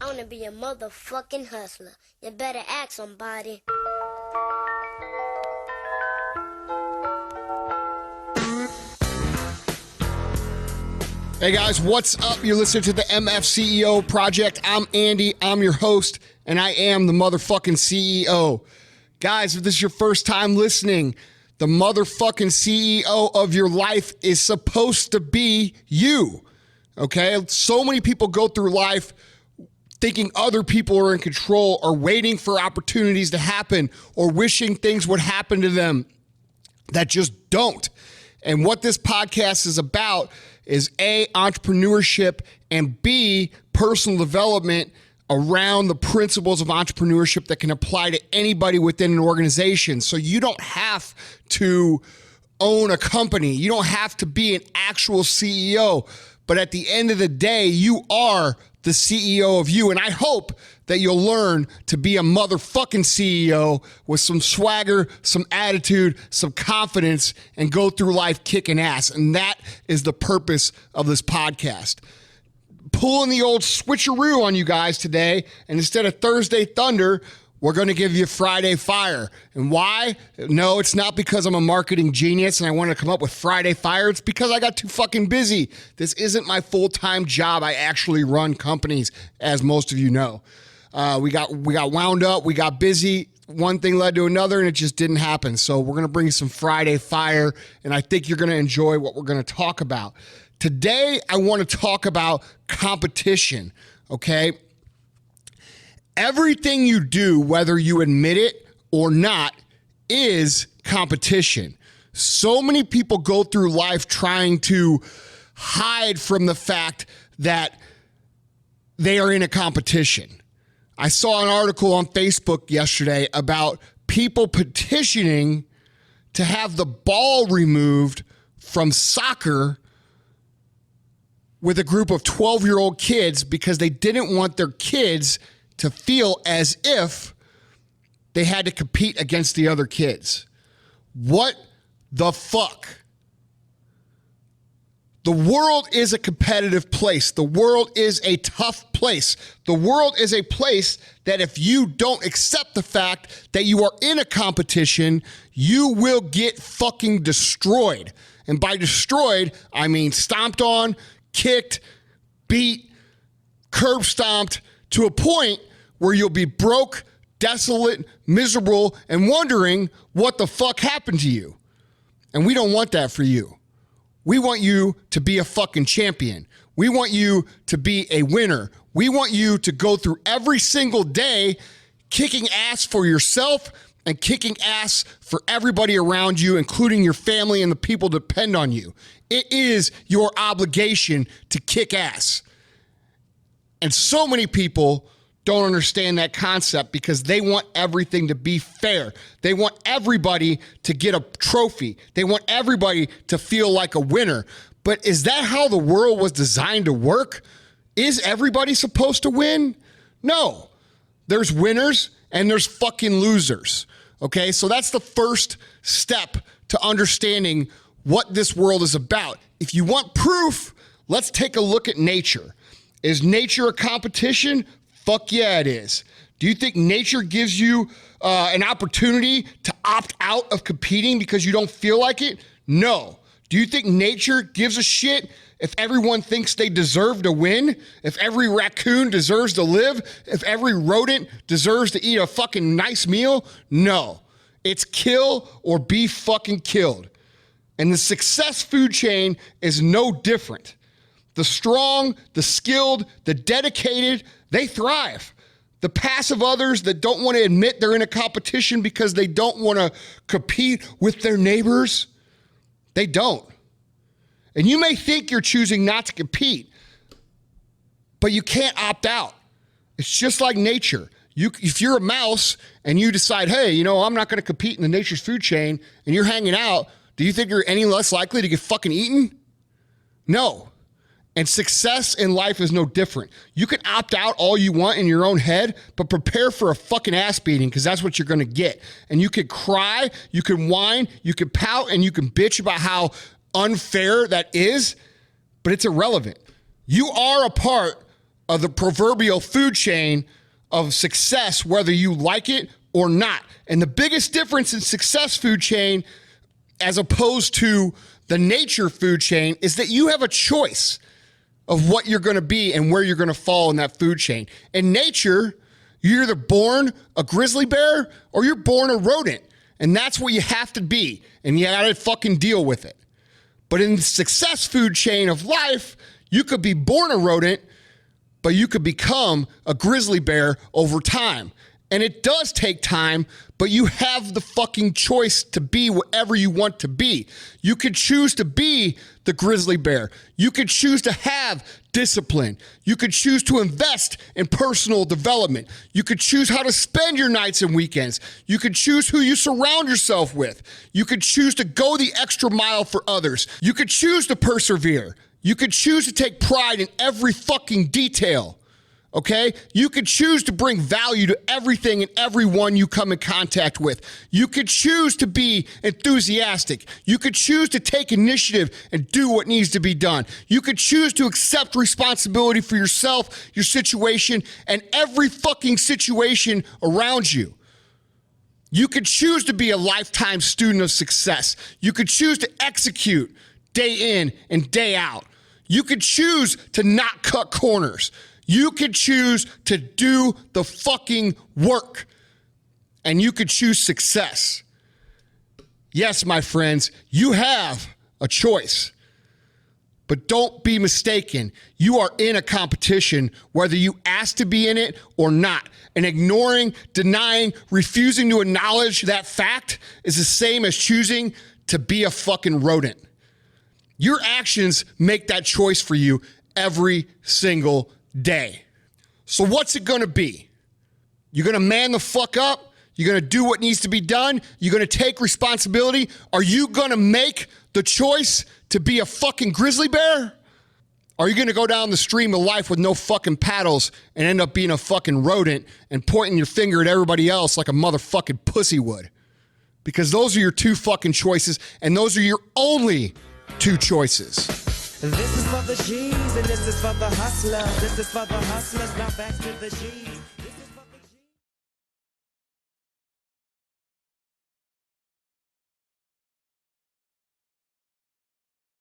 I wanna be a motherfucking hustler. You better ask somebody. Hey guys, what's up? You're listening to the MFCEO Project. I'm Andy, I'm your host, and I am the motherfucking CEO. Guys, if this is your first time listening, the motherfucking CEO of your life is supposed to be you, okay? So many people go through life thinking other people are in control or waiting for opportunities to happen or wishing things would happen to them that just don't. And what this podcast is about is A, entrepreneurship, and B, personal development around the principles of entrepreneurship that can apply to anybody within an organization. So you don't have to own a company. You don't have to be an actual CEO. But at the end of the day, you are the CEO of you. And I hope that you'll learn to be a motherfucking CEO with some swagger, some attitude, some confidence, and go through life kicking ass. And that is the purpose of this podcast. Pulling the old switcheroo on you guys today, and instead of Thursday Thunder, we're going to give you Friday Fire. And why? No, it's not because I'm a marketing genius and I want to come up with Friday Fire. It's because I got too fucking busy. This isn't my full-time job. I actually run companies, as most of you know. We got wound up. We got busy. One thing led to another, and it just didn't happen. So we're going to bring you some Friday Fire, and I think you're going to enjoy what we're going to talk about. Today, I want to talk about competition, okay? Everything you do, whether you admit it or not, is competition. So many people go through life trying to hide from the fact that they are in a competition. I saw an article on Facebook yesterday about people petitioning to have the ball removed from soccer with a group of 12-year-old kids because they didn't want their kids to feel as if they had to compete against the other kids. What the fuck? The world is a competitive place. The world is a tough place. The world is a place that if you don't accept the fact that you are in a competition, you will get fucking destroyed. And by destroyed, I mean stomped on, kicked, beat, curb stomped, to a point where you'll be broke, desolate, miserable, and wondering what the fuck happened to you. And we don't want that for you. We want you to be a fucking champion. We want you to be a winner. We want you to go through every single day kicking ass for yourself and kicking ass for everybody around you, including your family and the people that depend on you. It is your obligation to kick ass. And so many people don't understand that concept because they want everything to be fair. They want everybody to get a trophy. They want everybody to feel like a winner. But is that how the world was designed to work? Is everybody supposed to win? No. There's winners and there's fucking losers. Okay, so that's the first step to understanding what this world is about. If you want proof, let's take a look at nature. Is nature a competition? Fuck yeah, it is. Do you think nature gives you an opportunity to opt out of competing because you don't feel like it? No. Do you think nature gives a shit if everyone thinks they deserve to win? If every raccoon deserves to live? If every rodent deserves to eat a fucking nice meal? No. It's kill or be fucking killed. And the success food chain is no different. The strong, the skilled, the dedicated, they thrive. The passive others that don't want to admit they're in a competition because they don't want to compete with their neighbors, they don't. And you may think you're choosing not to compete, but you can't opt out. It's just like nature. If you're a mouse and you decide, hey, I'm not going to compete in the nature's food chain, and you're hanging out, do you think you're any less likely to get fucking eaten? No. And success in life is no different. You can opt out all you want in your own head, but prepare for a fucking ass beating because that's what you're going to get. And you can cry, you can whine, you can pout, and you can bitch about how unfair that is, but it's irrelevant. You are a part of the proverbial food chain of success, whether you like it or not. And the biggest difference in success food chain as opposed to the nature food chain is that you have a choice of what you're going to be and where you're going to fall in that food chain. In nature, you're either born a grizzly bear or you're born a rodent. And that's what you have to be. And you got to fucking deal with it. But in the success food chain of life, you could be born a rodent, but you could become a grizzly bear over time. And it does take time, but you have the fucking choice to be whatever you want to be. You could choose to be the grizzly bear. You could choose to have discipline. You could choose to invest in personal development. You could choose how to spend your nights and weekends. You could choose who you surround yourself with. You could choose to go the extra mile for others. You could choose to persevere. You could choose to take pride in every fucking detail. Okay? You could choose to bring value to everything and everyone you come in contact with. You could choose to be enthusiastic. You could choose to take initiative and do what needs to be done. You could choose to accept responsibility for yourself, your situation, and every fucking situation around you. You could choose to be a lifetime student of success. You could choose to execute day in and day out. You could choose to not cut corners. You could choose to do the fucking work, and you could choose success. Yes, my friends, you have a choice, but don't be mistaken. You are in a competition, whether you ask to be in it or not. And ignoring, denying, refusing to acknowledge that fact is the same as choosing to be a fucking rodent. Your actions make that choice for you every single day. So what's it going to be? You're going to man the fuck up? You're going to do what needs to be done? You're going to take responsibility? Are you going to make the choice to be a fucking grizzly bear? Are you going to go down the stream of life with no fucking paddles and end up being a fucking rodent and pointing your finger at everybody else like a motherfucking pussy would? Because those are your two fucking choices, and those are your only two choices. This is for the G's and this is for the hustlers. This is for the hustlers. Now back to the G's.